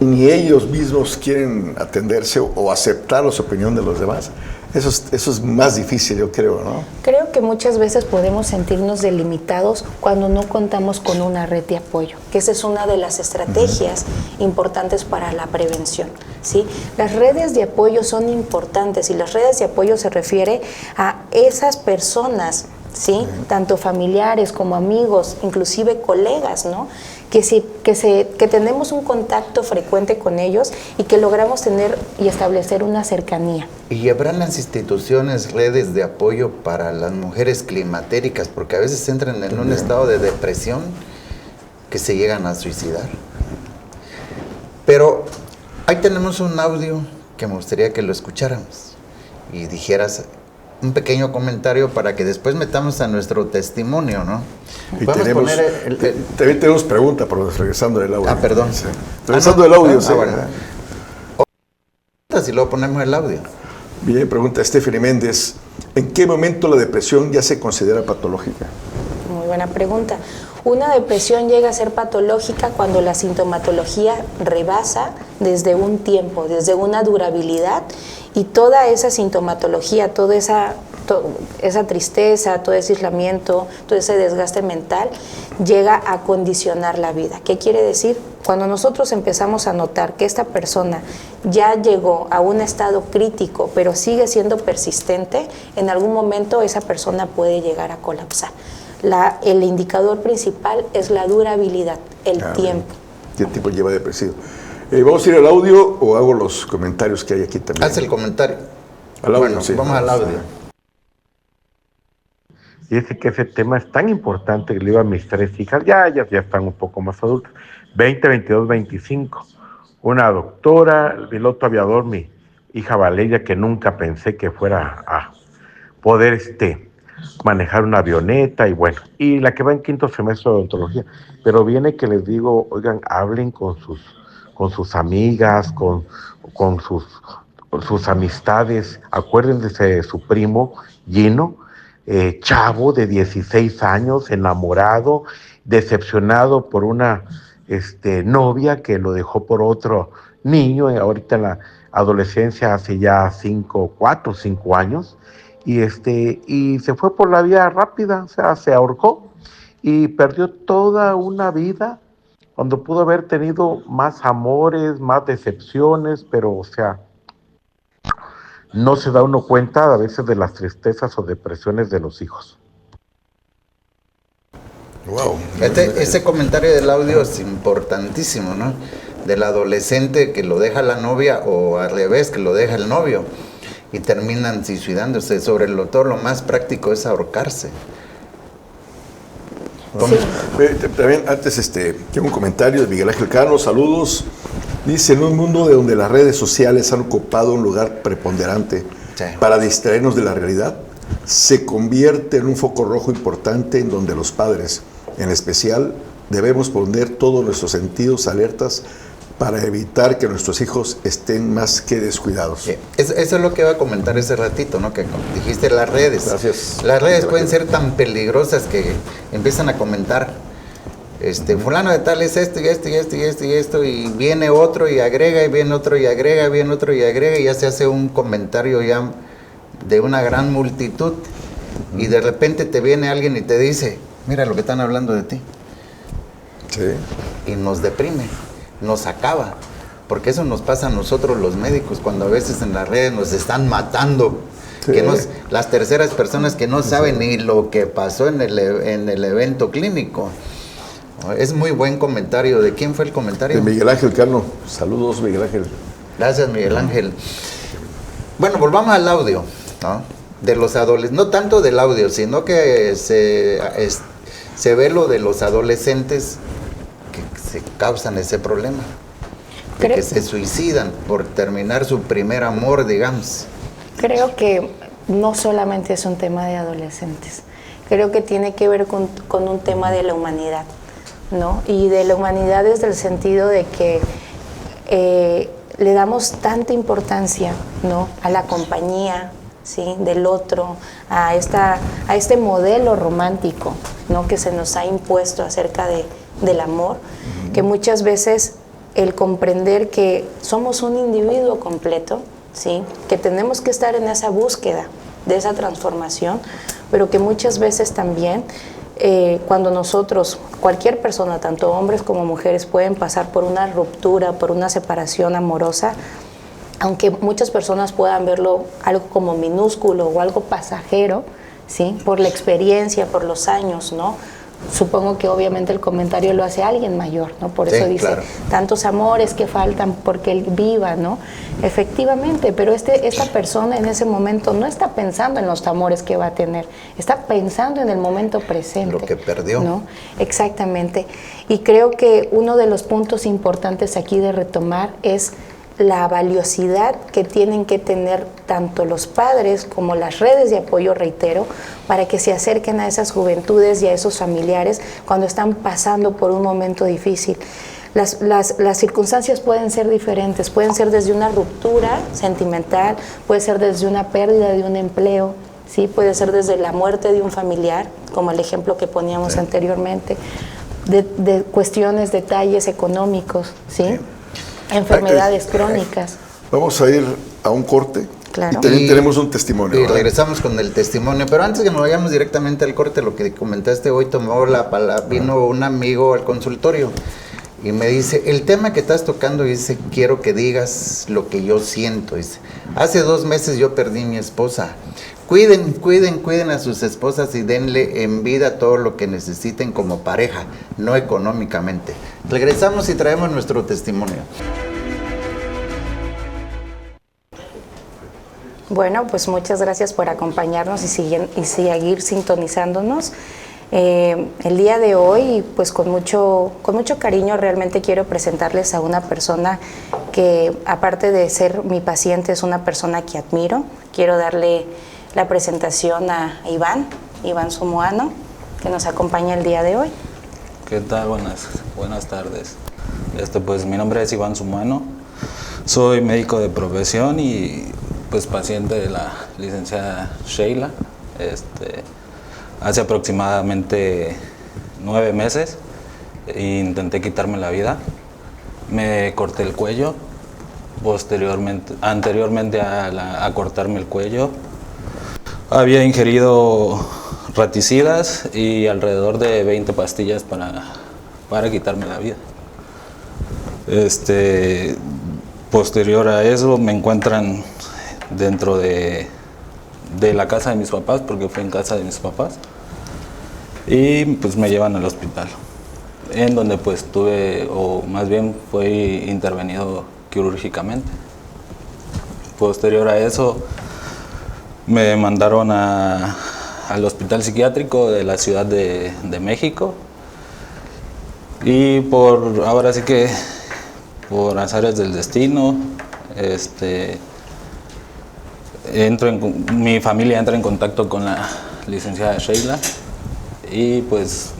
y ni ellos mismos quieren atenderse o aceptar la opinión de los demás, eso es más difícil, yo creo, ¿no? Creo que muchas veces podemos sentirnos delimitados cuando no contamos con una red de apoyo, que esa es una de las estrategias importantes para la prevención, ¿sí? Las redes de apoyo son importantes y las redes de apoyo se refiere a esas personas, ¿sí? Tanto familiares como amigos, inclusive colegas, ¿no? Que tenemos un contacto frecuente con ellos y que logramos tener y establecer una cercanía. ¿Y habrán las instituciones redes de apoyo para las mujeres climatéricas? Porque a veces entran en un estado de depresión que se llegan a suicidar. Pero ahí tenemos un audio que me gustaría que lo escucháramos y dijeras un pequeño comentario para que después metamos a nuestro testimonio, ¿no? Y también tenemos pregunta, pero regresando del audio. Ah, perdón. Sí. Regresando del audio, sí. Bueno. Si luego ponemos el audio. Bien, pregunta Stephanie Méndez. ¿En qué momento la depresión ya se considera patológica? Muy buena pregunta. Una depresión llega a ser patológica cuando la sintomatología rebasa desde un tiempo, desde una durabilidad, y toda esa sintomatología, todo esa tristeza, todo ese aislamiento, todo ese desgaste mental, llega a condicionar la vida. ¿Qué quiere decir? Cuando nosotros empezamos a notar que esta persona ya llegó a un estado crítico, pero sigue siendo persistente, en algún momento esa persona puede llegar a colapsar. El indicador principal es la durabilidad, el tiempo. ¿Qué tiempo lleva depresivo? ¿Vamos a ir al audio o hago los comentarios que hay aquí también? Haz el comentario. Al audio, bueno, sí. Vamos al audio. Y es que ese tema es tan importante que le digo a mis 3 hijas, ya están un poco más adultas, 20, 22, 25. Una doctora, el piloto aviador, mi hija Valeria, que nunca pensé que fuera a poder manejar una avioneta, y bueno, y la que va en 5º semestre de odontología. Pero viene que les digo, oigan, hablen con sus amigas, con sus amistades, acuérdense de su primo, Gino, chavo de 16 años, enamorado, decepcionado por una novia que lo dejó por otro niño, ahorita en la adolescencia, hace ya 4 o 5 años, y se fue por la vía rápida, o sea, se ahorcó y perdió toda una vida cuando pudo haber tenido más amores, más decepciones, pero, o sea, no se da uno cuenta a veces de las tristezas o depresiones de los hijos. Wow. Ese comentario del audio es importantísimo, ¿no? Del adolescente que lo deja la novia o al revés, que lo deja el novio y terminan suicidándose. Sobre todo lo más práctico es ahorcarse. Sí. También antes tengo un comentario de Miguel Ángel Carlos, saludos. Dice, en un mundo de donde las redes sociales han ocupado un lugar preponderante para distraernos de la realidad, se convierte en un foco rojo importante en donde los padres, en especial, debemos poner todos nuestros sentidos alertas para evitar que nuestros hijos estén más que descuidados. Sí. Eso es lo que iba a comentar ese ratito, ¿no? Que dijiste las redes. Gracias. Las redes pueden ser tan peligrosas que empiezan a comentar, fulano de tal es esto y esto y esto y esto y esto, y viene otro y agrega, y viene otro y agrega, y viene otro y agrega, y ya se hace un comentario ya de una gran multitud, y de repente te viene alguien y te dice, mira lo que están hablando de ti. Sí. Y nos deprime, nos acaba, porque eso nos pasa a nosotros los médicos, cuando a veces en las redes nos están matando, sí. Las terceras personas que no saben ni lo que pasó en el evento clínico. Es muy buen comentario. ¿De quién fue el comentario? De Miguel Ángel Cano. Saludos, Miguel Ángel. Gracias, Miguel Ángel. Bueno, volvamos al audio, ¿no? De los adolescentes, no tanto del audio, sino que se ve lo de los adolescentes que se causan ese problema, de que se suicidan por terminar su primer amor, digamos. Creo que no solamente es un tema de adolescentes, creo que tiene que ver con un tema de la humanidad, ¿no? Y de la humanidad desde el sentido de que le damos tanta importancia, ¿no?, a la compañía, ¿sí?, del otro, a este modelo romántico, ¿no?, que se nos ha impuesto acerca del amor, que muchas veces el comprender que somos un individuo completo, ¿sí?, que tenemos que estar en esa búsqueda de esa transformación, pero que muchas veces también cuando nosotros, cualquier persona, tanto hombres como mujeres, pueden pasar por una ruptura, por una separación amorosa, aunque muchas personas puedan verlo algo como minúsculo o algo pasajero, ¿sí?, por la experiencia, por los años, ¿no? Supongo que obviamente el comentario lo hace alguien mayor, ¿no? Por eso dice, claro, tantos amores que faltan porque él viva, ¿no? Efectivamente, pero esta persona en ese momento no está pensando en los amores que va a tener, está pensando en el momento presente. Lo que perdió. ¿No? Exactamente. Y creo que uno de los puntos importantes aquí de retomar es la valiosidad que tienen que tener tanto los padres como las redes de apoyo, reitero, para que se acerquen a esas juventudes y a esos familiares cuando están pasando por un momento difícil. Las circunstancias pueden ser diferentes, pueden ser desde una ruptura sentimental, puede ser desde una pérdida de un empleo, ¿sí?, puede ser desde la muerte de un familiar, como el ejemplo que poníamos anteriormente, de cuestiones, detalles económicos, ¿sí? Enfermedades crónicas. Vamos a ir a un corte Claro. Y también tenemos un testimonio. Y ¿verdad? regresamos con el testimonio, pero antes que nos vayamos directamente al corte, lo que comentaste hoy, vino un amigo al consultorio y me dice, el tema que estás tocando, dice, quiero que digas lo que yo siento. Dice, hace 2 meses yo perdí mi esposa. Cuiden a sus esposas y denle en vida todo lo que necesiten como pareja, no económicamente. Regresamos y traemos nuestro testimonio. Bueno, pues muchas gracias por acompañarnos y seguir sintonizándonos. El día de hoy, pues con mucho cariño, realmente quiero presentarles a una persona que, aparte de ser mi paciente, es una persona que admiro. Quiero darle la presentación a Iván Somoano, que nos acompaña el día de hoy. ¿Qué tal? Buenas tardes. Pues mi nombre es Iván Somoano, soy médico de profesión y pues paciente de la licenciada Sheila. Hace aproximadamente 9 meses intenté quitarme la vida. Me corté el cuello. Anteriormente a cortarme el cuello, había ingerido raticidas y alrededor de 20 pastillas para quitarme la vida. Posterior a eso me encuentran dentro de la casa de mis papás, porque fue en casa de mis papás, y pues me llevan al hospital, en donde pues fui intervenido quirúrgicamente. Posterior a eso me mandaron al hospital psiquiátrico de la Ciudad de México, y ahora sí que por azares del destino, mi familia entra en contacto con la licenciada Sheila, y pues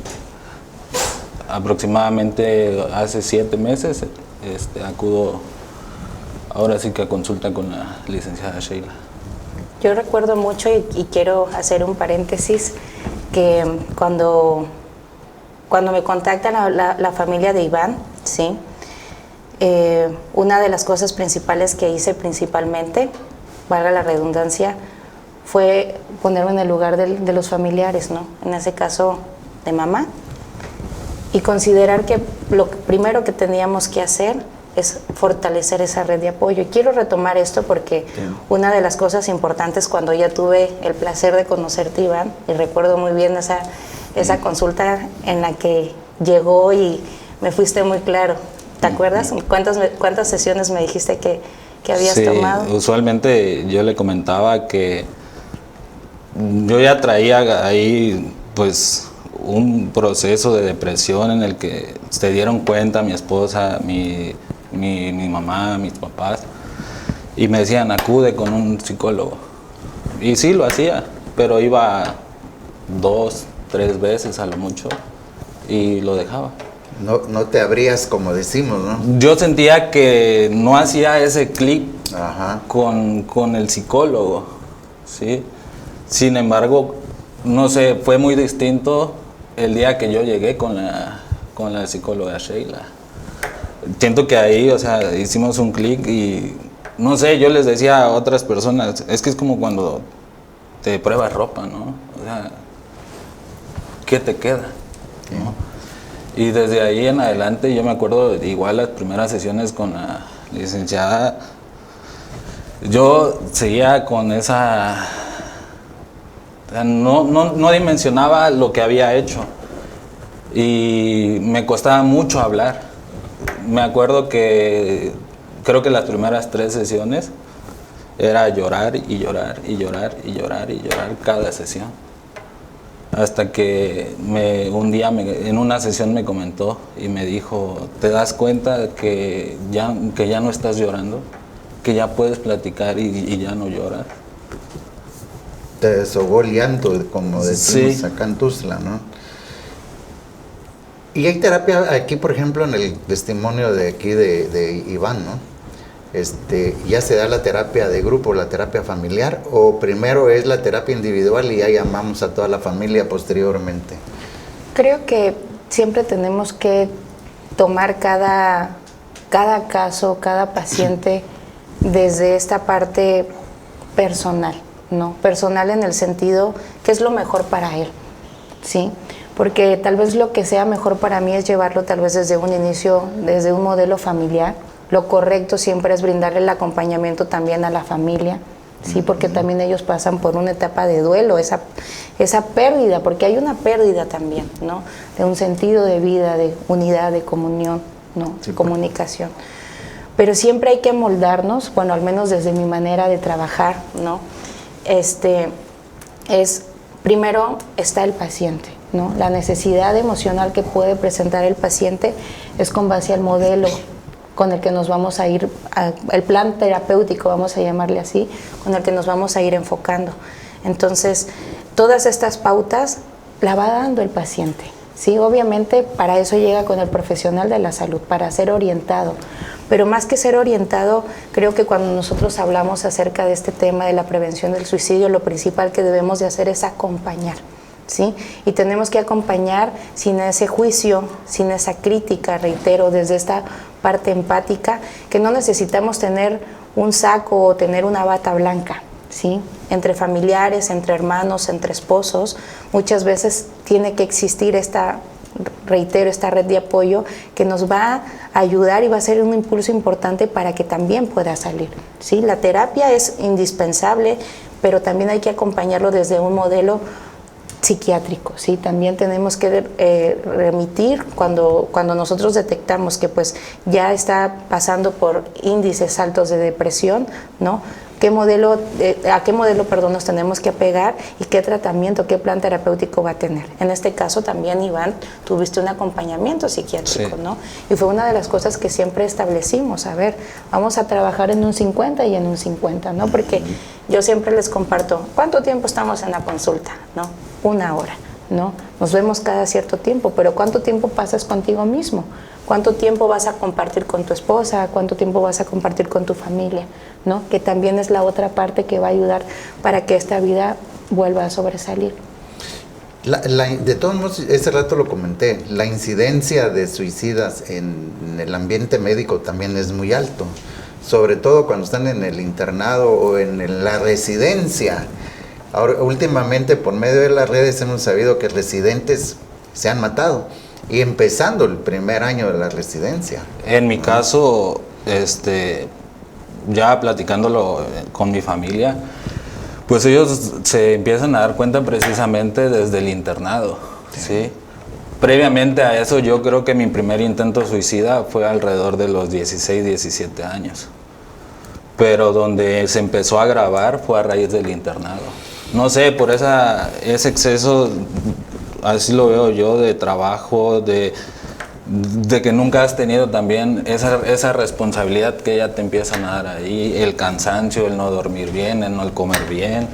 aproximadamente hace 7 meses acudo ahora sí que a consulta con la licenciada Sheila. Yo recuerdo mucho y quiero hacer un paréntesis, que cuando me contactan la familia de Iván, ¿sí? Una de las cosas principales que hice valga la redundancia, fue ponerme en el lugar de los familiares, ¿no? En ese caso, de mamá, y considerar que lo primero que teníamos que hacer es fortalecer esa red de apoyo. Y quiero retomar esto porque una de las cosas importantes, cuando ya tuve el placer de conocerte, Iván, y recuerdo muy bien esa consulta en la que llegó y me fuiste muy claro. ¿Te acuerdas? ¿Cuántas sesiones me dijiste que habías tomado? Usualmente yo le comentaba que yo ya traía ahí pues un proceso de depresión en el que se dieron cuenta mi esposa, mi mamá, mis papás, y me decían, acude con un psicólogo. Y sí, lo hacía, pero iba 2, 3 veces a lo mucho y lo dejaba. No te abrías, como decimos, ¿no? Yo sentía que no hacía ese clic con el psicólogo, ¿sí? Sin embargo, no sé, fue muy distinto el día que yo llegué con la psicóloga Sheila. Siento que ahí, o sea, hicimos un clic y, no sé, yo les decía a otras personas, es que es como cuando te pruebas ropa, ¿no? O sea, ¿qué te queda? ¿No? Y desde ahí en adelante, yo me acuerdo, igual las primeras sesiones con la licenciada, yo seguía con esa... No dimensionaba lo que había hecho y me costaba mucho hablar. Me acuerdo que creo que las primeras 3 sesiones era llorar y llorar y llorar y llorar y llorar cada sesión. Hasta que un día en una sesión me comentó y me dijo, ¿te das cuenta que ya no estás llorando? Que ya puedes platicar y ya no lloras. Te desahogó el llanto, como decimos acá en Tuzla, ¿no? Y hay terapia aquí, por ejemplo, en el testimonio de aquí de Iván, ¿no? Ya se da la terapia de grupo, la terapia familiar, o primero es la terapia individual y ya llamamos a toda la familia posteriormente. Creo que siempre tenemos que tomar cada caso, cada paciente desde esta parte personal, ¿no? Personal en el sentido que es lo mejor para él, ¿sí? Porque tal vez lo que sea mejor para mí es llevarlo tal vez desde un inicio, desde un modelo familiar. Lo correcto siempre es brindarle el acompañamiento también a la familia, ¿sí? Porque también ellos pasan por una etapa de duelo, esa pérdida, porque hay una pérdida también, ¿no? De un sentido de vida, de unidad, de comunión, ¿no? Sí, comunicación. Pero siempre hay que moldarnos, bueno, al menos desde mi manera de trabajar, ¿no? Primero está el paciente, ¿no? La necesidad emocional que puede presentar el paciente es con base al modelo con el que nos vamos a ir, el plan terapéutico, vamos a llamarle así, con el que nos vamos a ir enfocando. Entonces, todas estas pautas la va dando el paciente, ¿sí? Obviamente, para eso llega con el profesional de la salud, para ser orientado. Pero más que ser orientado, creo que cuando nosotros hablamos acerca de este tema de la prevención del suicidio, lo principal que debemos de hacer es acompañar, ¿sí? Y tenemos que acompañar sin ese juicio, sin esa crítica, reitero, desde esta parte empática, que no necesitamos tener un saco o tener una bata blanca, ¿sí? Entre familiares, entre hermanos, entre esposos, muchas veces tiene que existir esta red de apoyo que nos va a ayudar y va a ser un impulso importante para que también pueda salir, ¿sí? La terapia es indispensable, pero también hay que acompañarlo desde un modelo psiquiátrico, ¿sí? También tenemos que remitir cuando nosotros detectamos que pues ya está pasando por índices altos de depresión, ¿no? ¿A qué modelo, nos tenemos que apegar y qué tratamiento, qué plan terapéutico va a tener? En este caso también, Iván, tuviste un acompañamiento psiquiátrico, sí, ¿no? Y fue una de las cosas que siempre establecimos, a ver, vamos a trabajar en un 50 y en un 50, ¿no? Porque yo siempre les comparto, ¿cuánto tiempo estamos en la consulta? ¿No? 1 hora, ¿no? Nos vemos cada cierto tiempo, pero ¿cuánto tiempo pasas contigo mismo? ¿Cuánto tiempo vas a compartir con tu esposa? ¿Cuánto tiempo vas a compartir con tu familia? ¿No? Que también es la otra parte que va a ayudar para que esta vida vuelva a sobresalir. De todos modos, ese rato lo comenté, la incidencia de suicidas en el ambiente médico también es muy alto, sobre todo cuando están en el internado o en la residencia. Ahora, últimamente, por medio de las redes hemos sabido que residentes se han matado, y empezando el primer año de la residencia. En mi caso, ya platicándolo con mi familia, pues ellos se empiezan a dar cuenta precisamente desde el internado, ¿sí? Previamente a eso, yo creo que mi primer intento suicida fue alrededor de los 16, 17 años. Pero donde se empezó a agravar fue a raíz del internado. No sé, por ese exceso, así lo veo yo, de trabajo, de que nunca has tenido también esa responsabilidad que ya te empiezan a dar ahí, el cansancio, el no dormir bien, el no comer bien.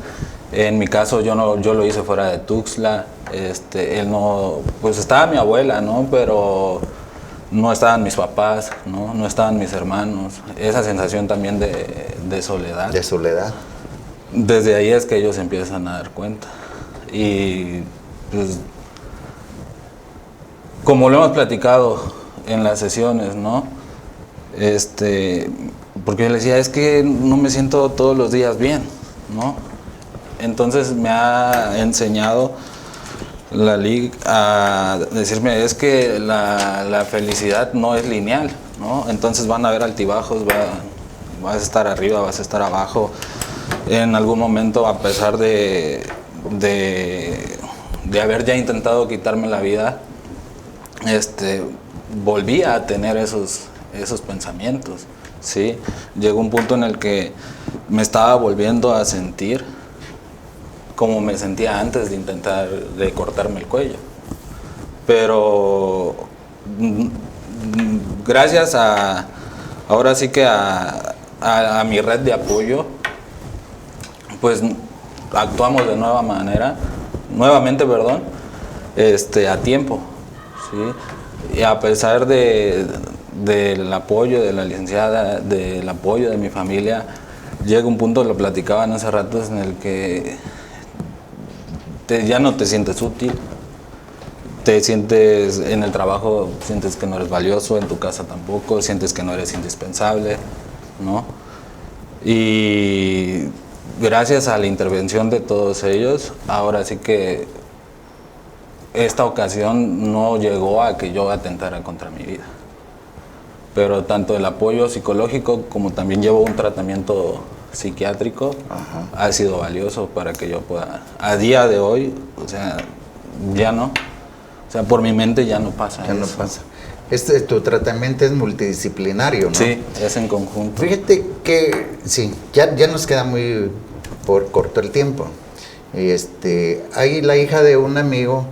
En mi caso yo lo hice fuera de Tuxtla, pues estaba mi abuela, ¿no? Pero no estaban mis papás, no estaban mis hermanos. Esa sensación también de soledad. De soledad. Desde ahí es que ellos empiezan a dar cuenta. Y pues, como lo hemos platicado en las sesiones, ¿no? Porque yo le decía, es que no me siento todos los días bien, ¿no? Entonces me ha enseñado la LIC a decirme, es que la felicidad no es lineal, ¿no? Entonces van a haber altibajos, vas a estar arriba, vas a estar abajo. En algún momento, a pesar de haber ya intentado quitarme la vida, volví a tener esos pensamientos, ¿sí? Llegó un punto en el que me estaba volviendo a sentir como me sentía antes de intentar de cortarme el cuello. Pero gracias ahora sí que a mi red de apoyo, pues actuamos de nuevamente, a tiempo, ¿sí? Y a pesar del apoyo de la licenciada, del apoyo de mi familia, llega un punto, lo platicaban hace rato, en el que ya no te sientes útil, te sientes en el trabajo, sientes que no eres valioso, en tu casa tampoco, sientes que no eres indispensable, ¿no? Y gracias a la intervención de todos ellos, ahora sí que esta ocasión no llegó a que yo atentara contra mi vida. Pero tanto el apoyo psicológico como también llevo un tratamiento psiquiátrico, ha sido valioso para que yo pueda, a día de hoy, o sea, ya no, o sea, por mi mente ya no pasa Ya eso. no pasa. Tu tratamiento es multidisciplinario, ¿no? Sí, es en conjunto. Fíjate que, sí, ya nos queda muy por corto el tiempo. Hay la hija de un amigo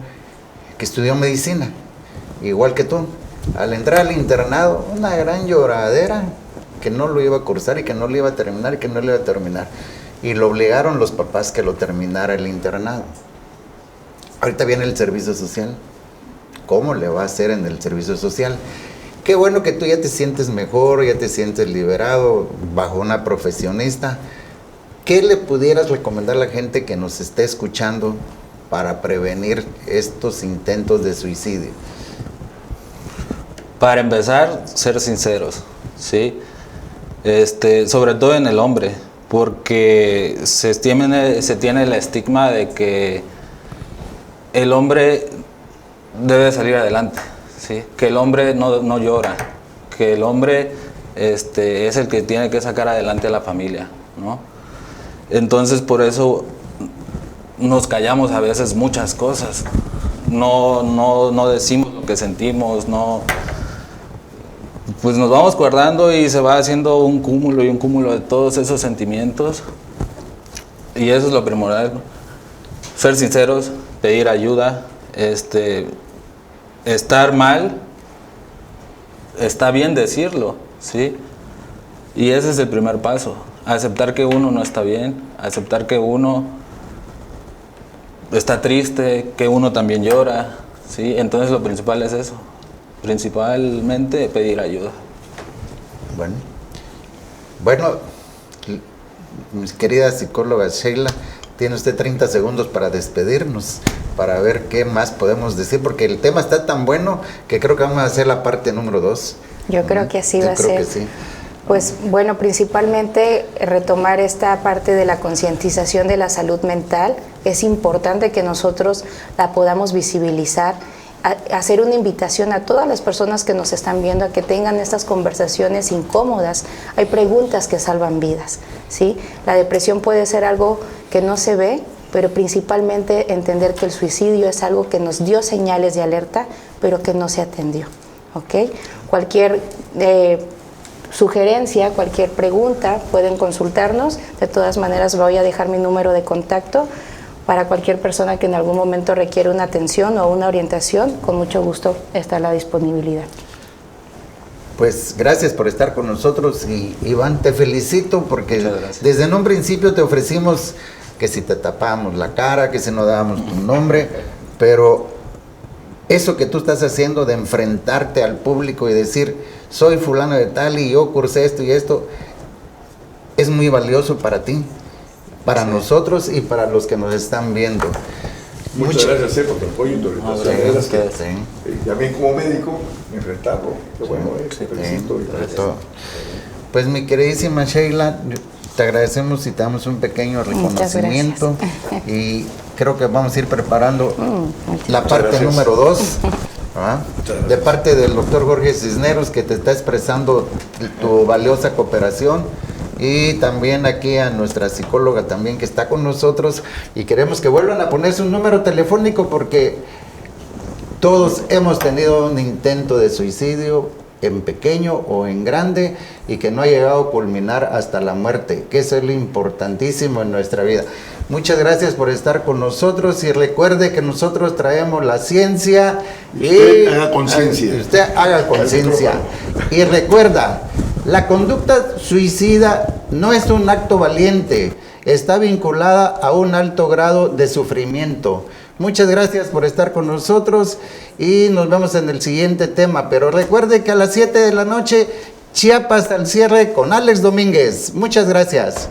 que estudió medicina, igual que tú. Al entrar al internado, una gran lloradera, que no lo iba a cursar y que no lo iba a terminar y que no lo iba a terminar. Y lo obligaron los papás que lo terminara el internado. Ahorita viene el servicio social. ¿Cómo le va a hacer en el servicio social? Qué bueno que tú ya te sientes mejor, ya te sientes liberado bajo una profesionista. ¿Qué le pudieras recomendar a la gente que nos esté escuchando para prevenir estos intentos de suicidio? Para empezar, ser sinceros, ¿sí? Sobre todo en el hombre, porque se tiene el estigma de que el hombre debe salir adelante, ¿sí? Que el hombre no llora, que el hombre es el que tiene que sacar adelante a la familia, ¿no? Entonces por eso nos callamos a veces muchas cosas, no decimos lo que sentimos, pues nos vamos guardando y se va haciendo un cúmulo y un cúmulo de todos esos sentimientos, y eso es lo primordial, ser sinceros, pedir ayuda, estar mal, está bien decirlo, ¿sí? Y ese es el primer paso, aceptar que uno no está bien, aceptar que uno está triste, que uno también llora, ¿sí? Entonces lo principal es eso, principalmente pedir ayuda. Bueno, mi querida psicóloga Sheila, tiene usted 30 segundos para despedirnos, para ver qué más podemos decir, porque el tema está tan bueno que creo que vamos a hacer la parte número 2. Yo creo que así va a ser. Yo creo que sí. Pues bueno, principalmente retomar esta parte de la concientización de la salud mental. Es importante que nosotros la podamos visibilizar, hacer una invitación a todas las personas que nos están viendo a que tengan estas conversaciones incómodas. Hay preguntas que salvan vidas, ¿sí? La depresión puede ser algo que no se ve, pero principalmente entender que el suicidio es algo que nos dio señales de alerta, pero que no se atendió, ¿ok? Cualquier sugerencia, cualquier pregunta, pueden consultarnos. De todas maneras, voy a dejar mi número de contacto para cualquier persona que en algún momento requiere una atención o una orientación. Con mucho gusto está la disponibilidad. Pues gracias por estar con nosotros, y Iván, te felicito porque desde en un principio te ofrecimos que si te tapábamos la cara, que si no dábamos tu nombre, pero eso que tú estás haciendo de enfrentarte al público y decir, soy fulano de tal y yo cursé esto y esto, es muy valioso para ti, para nosotros y para los que nos están viendo. Muchas gracias por tu apoyo y tu orientación. También como médico, enfrentarlo. Qué bueno, te felicito. Pues mi queridísima Sheila, te agradecemos y te damos un pequeño reconocimiento, y creo que vamos a ir preparando la parte número 2, de parte del doctor Jorge Cisneros, que te está expresando tu valiosa cooperación, y también aquí a nuestra psicóloga también que está con nosotros, y queremos que vuelvan a poner su número telefónico porque todos hemos tenido un intento de suicidio, en pequeño o en grande, y que no ha llegado a culminar hasta la muerte, que eso es lo importantísimo en nuestra vida. Muchas gracias por estar con nosotros, y recuerde que nosotros traemos la ciencia y usted haga conciencia. Usted haga conciencia. Y recuerda, la conducta suicida no es un acto valiente, está vinculada a un alto grado de sufrimiento. Muchas gracias por estar con nosotros y nos vemos en el siguiente tema. Pero recuerde que a las 7 de la noche, Chiapas al cierre con Alex Domínguez. Muchas gracias.